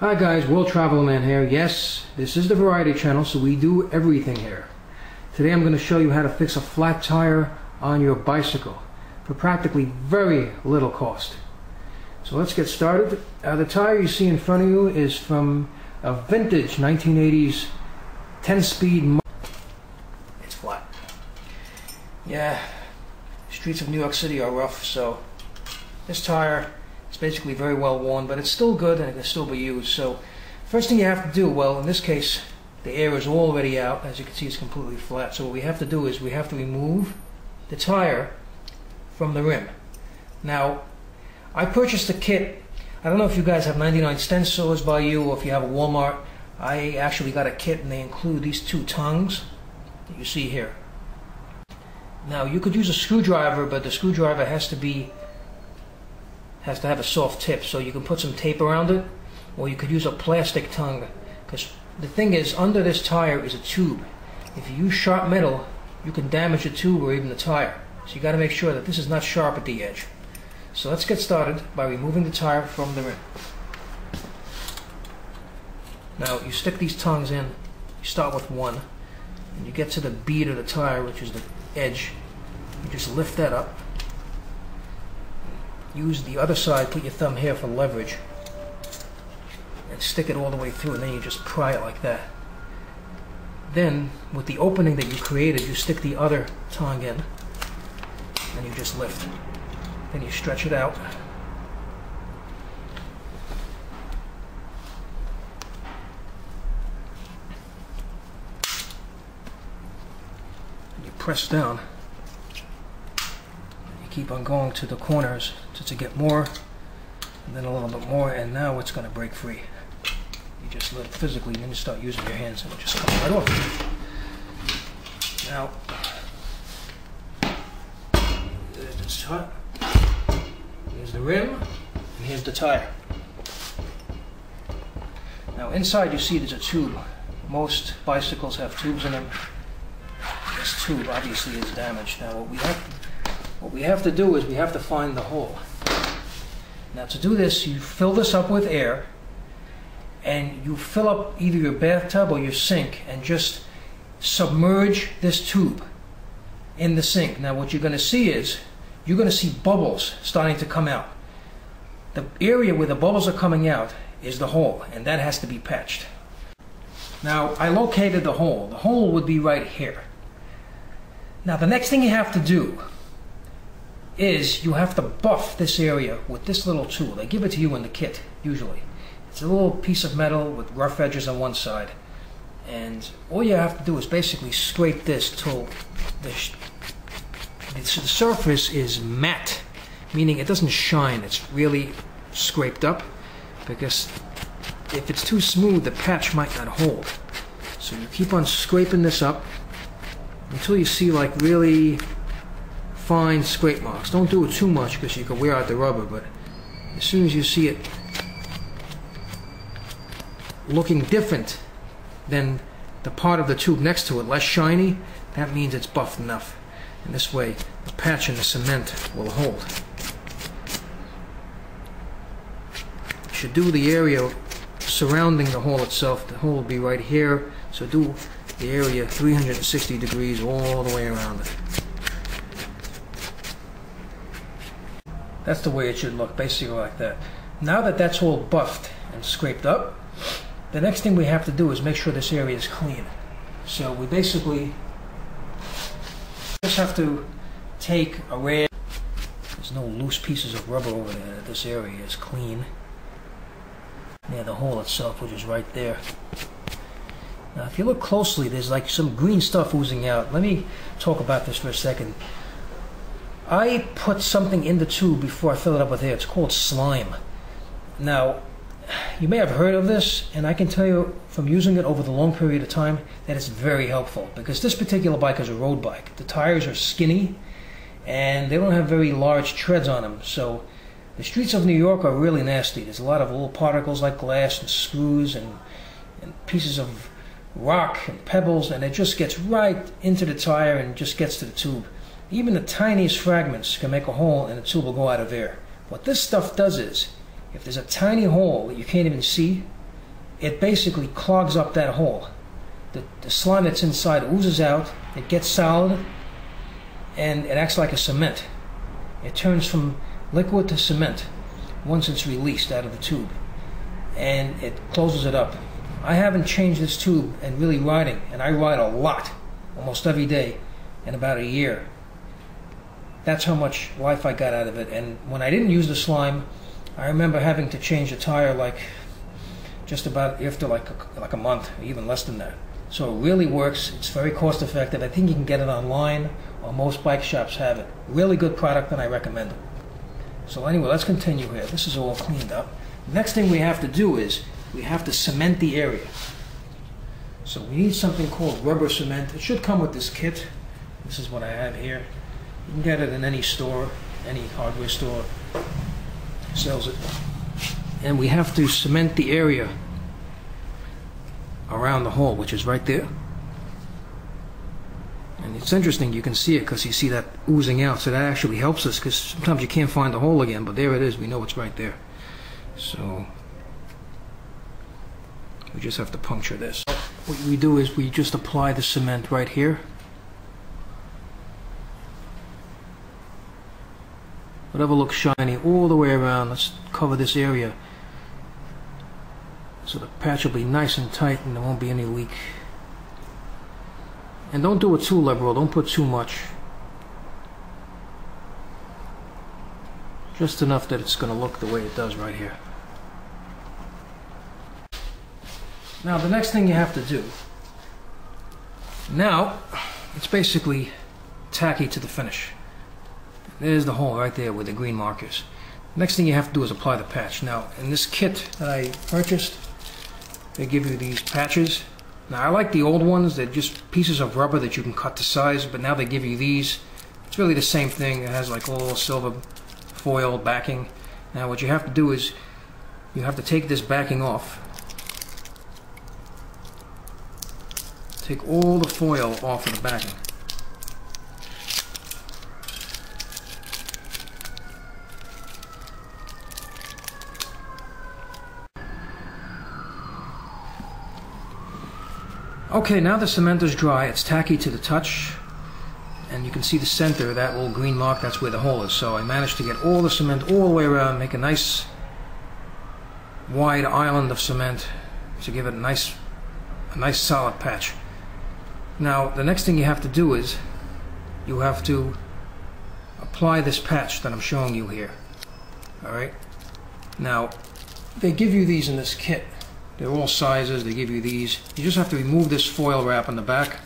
Hi guys, World Traveler Man here. Yes, this is the variety channel, so we do everything here. Today I'm going to show you how to fix a flat tire on your bicycle for practically very little cost. So let's get started. The tire you see in front of you is from a vintage 1980s 10-speed. It's flat. Yeah, streets of New York City are rough, so this tire is basically very well worn, but it's still good and it can still be used. So first thing you have to do, well in this case the air is already out. As you can see, it's completely flat. So what we have to do is we have to remove the tire from the rim. Now I purchased a kit. I don't know if you guys have 99 Cent Stores by you or if you have a Walmart. I actually got a kit and they include these two tongues that you see here. Now you could use a screwdriver, but the screwdriver has to have a soft tip, so you can put some tape around it, or you could use a plastic tongue, because the thing is, under this tire is a tube. If you use sharp metal, you can damage the tube or even the tire. So you got to make sure that this is not sharp at the edge. So let's get started by removing the tire from the rim. Now you stick these tongues in. You start with one, and you get to the bead of the tire, which is the edge. You just lift that up. Use the other side, put your thumb here for leverage, and stick it all the way through, and then you just pry it like that. Then, with the opening that you created, you stick the other tongue in, and you just lift. Then you stretch it out. And you press down. Keep on going to the corners to get more, and then a little bit more, and now it's going to break free. You just let it physically, and then you start using your hands, and it just comes right off. Now, there's this top. Here's the rim, and here's the tire. Now inside you see there's a tube. Most bicycles have tubes in them. This tube obviously is damaged. Now what we have to do is we have to find the hole. Now to do this, you fill this up with air, and you fill up either your bathtub or your sink and just submerge this tube in the sink. Now what you're going to see is, you're going to see bubbles starting to come out. The area where the bubbles are coming out is the hole, and that has to be patched. Now I located the hole. The hole would be right here. Now the next thing you have to do is you have to buff this area with this little tool. They give it to you in the kit, usually. It's a little piece of metal with rough edges on one side. And all you have to do is basically scrape this till the surface is matte, meaning it doesn't shine. It's really scraped up, because if it's too smooth, the patch might not hold. So you keep on scraping this up until you see like really fine scrape marks. Don't do it too much because you can wear out the rubber, but as soon as you see it looking different than the part of the tube next to it, less shiny, that means it's buffed enough. And this way the patch in the cement will hold. You should do the area surrounding the hole itself. The hole will be right here, so do the area 360 degrees all the way around it. That's the way it should look, basically like that. Now that that's all buffed and scraped up, the next thing we have to do is make sure this area is clean. So we basically just have to take a rag. There's no loose pieces of rubber over there. This area is clean. Near the hole itself, which is right there. Now if you look closely, there's like some green stuff oozing out. Let me talk about this for a second. I put something in the tube before I fill it up with air. It's called slime. Now, you may have heard of this, and I can tell you from using it over the long period of time that it's very helpful, because this particular bike is a road bike. The tires are skinny, and they don't have very large treads on them, so the streets of New York are really nasty. There's a lot of little particles like glass and screws and pieces of rock and pebbles, and it just gets right into the tire and just gets to the tube. Even the tiniest fragments can make a hole and the tube will go out of air. What this stuff does is, if there's a tiny hole that you can't even see, it basically clogs up that hole. The slime that's inside oozes out, it gets solid, and it acts like a cement. It turns from liquid to cement once it's released out of the tube, and it closes it up. I haven't changed this tube and really riding, and I ride a lot, almost every day, in about a year. That's how much life I got out of it. And when I didn't use the slime, I remember having to change the tire like just about after like a month, or even less than that. So it really works. It's very cost effective. I think you can get it online, or most bike shops have it. Really good product, and I recommend it. So anyway, let's continue here. This is all cleaned up. Next thing we have to do is we have to cement the area. So we need something called rubber cement. It should come with this kit. This is what I have here. You can get it in any store, any hardware store sells it. And we have to cement the area around the hole, which is right there. And it's interesting, you can see it because you see that oozing out, so that actually helps us, because sometimes you can't find the hole again, but there it is, we know it's right there. So we just have to puncture this. What we do is we just apply the cement right here. Whatever looks shiny all the way around, let's cover this area so the patch will be nice and tight and there won't be any leak. And don't do it too liberal, don't put too much. Just enough that it's going to look the way it does right here. Now the next thing you have to do, now it's basically tacky to the finish. There's the hole right there with the green markers. Next thing you have to do is apply the patch. Now in this kit that I purchased, they give you these patches. Now I like the old ones, they're just pieces of rubber that you can cut to size, but now they give you these. It's really the same thing. It has like a little silver foil backing. Now what you have to do is you have to take this backing off. Take all the foil off of the backing. Okay, now the cement is dry, it's tacky to the touch, and you can see the center, that little green mark, that's where the hole is. So I managed to get all the cement all the way around, make a nice wide island of cement to give it a nice solid patch. Now the next thing you have to do is you have to apply this patch that I'm showing you here. Alright? Now they give you these in this kit. They're all sizes, they give you these. You just have to remove this foil wrap on the back.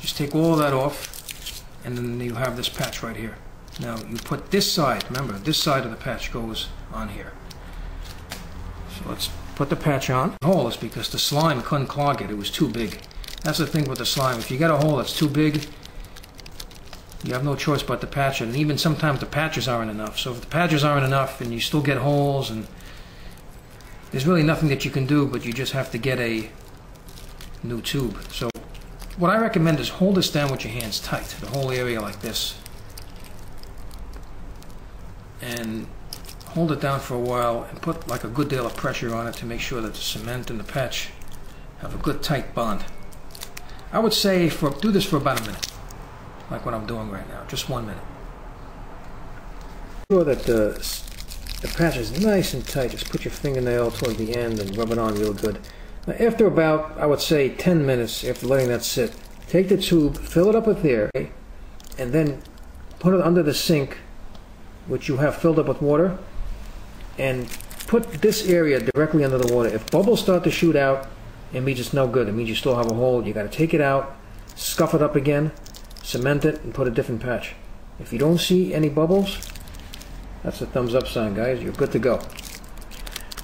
Just take all that off, and then you have this patch right here. Now you put this side, remember, this side of the patch goes on here. So let's put the patch on. The hole is because the slime couldn't clog it, it was too big. That's the thing with the slime, if you get a hole that's too big, you have no choice but to patch it, and even sometimes the patches aren't enough. So if the patches aren't enough and you still get holes, and there's really nothing that you can do, but you just have to get a new tube. So what I recommend is hold this down with your hands tight, the whole area like this. And hold it down for a while and put like a good deal of pressure on it to make sure that the cement and the patch have a good tight bond. I would say do this for about a minute, like what I'm doing right now, just 1 minute. Make sure that the patch is nice and tight. Just put your fingernail toward the end and rub it on real good. Now, after about, I would say, 10 minutes after letting that sit, take the tube, fill it up with air, and then put it under the sink, which you have filled up with water, and put this area directly under the water. If bubbles start to shoot out, it means it's no good. It means you still have a hole. You got to take it out, scuff it up again, cement it, and put a different patch. If you don't see any bubbles, that's a thumbs up sign, guys. You're good to go.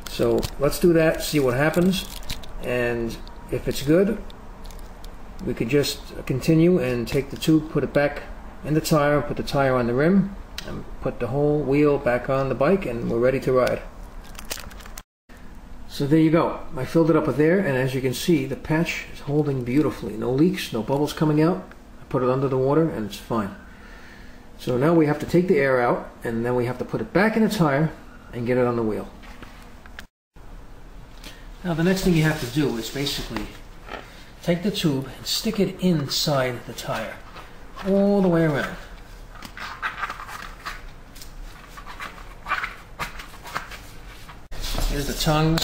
So let's do that, see what happens, and if it's good, we could just continue and take the tube, put it back in the tire, put the tire on the rim, and put the whole wheel back on the bike, and we're ready to ride. So there you go. I filled it up with air, and as you can see, the patch is holding beautifully. No leaks, no bubbles coming out. I put it under the water, and it's fine. So now we have to take the air out, and then we have to put it back in the tire and get it on the wheel. Now the next thing you have to do is basically take the tube and stick it inside the tire, all the way around. Here's the tongues,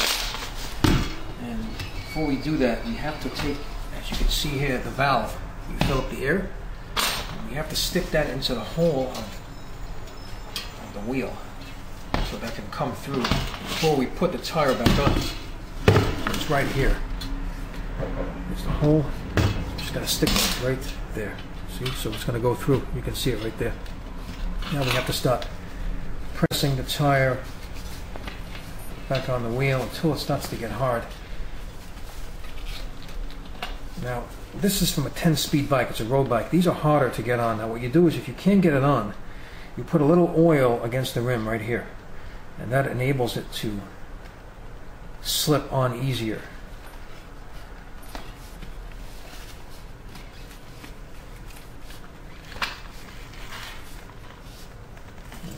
and before we do that, we have to take, as you can see here, the valve. You fill up the air, and we have to stick that into the hole of the wheel so that can come through before we put the tire back on. It's right here. There's the hole. Just gotta stick it right there. See? So it's gonna go through. You can see it right there. Now we have to start pressing the tire back on the wheel until it starts to get hard. Now, this is from a 10-speed bike. It's a road bike. These are harder to get on. Now, what you do is if you can't get it on, you put a little oil against the rim right here, and that enables it to slip on easier.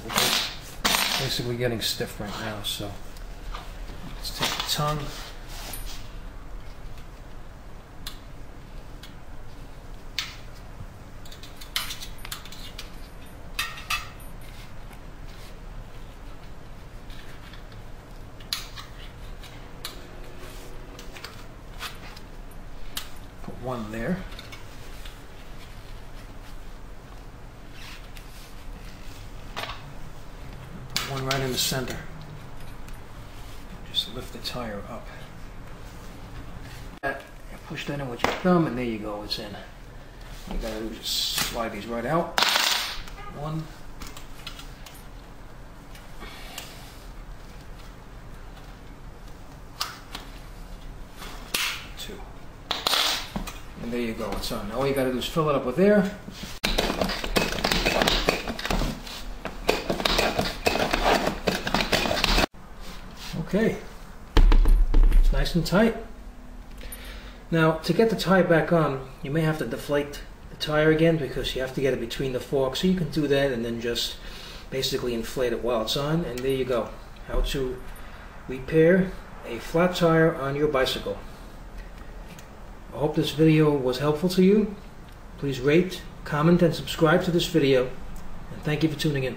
We're basically getting stiff right now, so let's take the tongue. Put one there. Put one right in the center. Just lift the tire up. Push that in with your thumb, and there you go, it's in. All you gotta do is just slide these right out. One. Two. And there you go, it's on. Now all you gotta do is fill it up with air. Okay. It's nice and tight. Now, to get the tire back on, you may have to deflate the tire again because you have to get it between the forks. So you can do that and then just basically inflate it while it's on. And there you go. How to repair a flat tire on your bicycle. I hope this video was helpful to you. Please rate, comment, and subscribe to this video. And thank you for tuning in.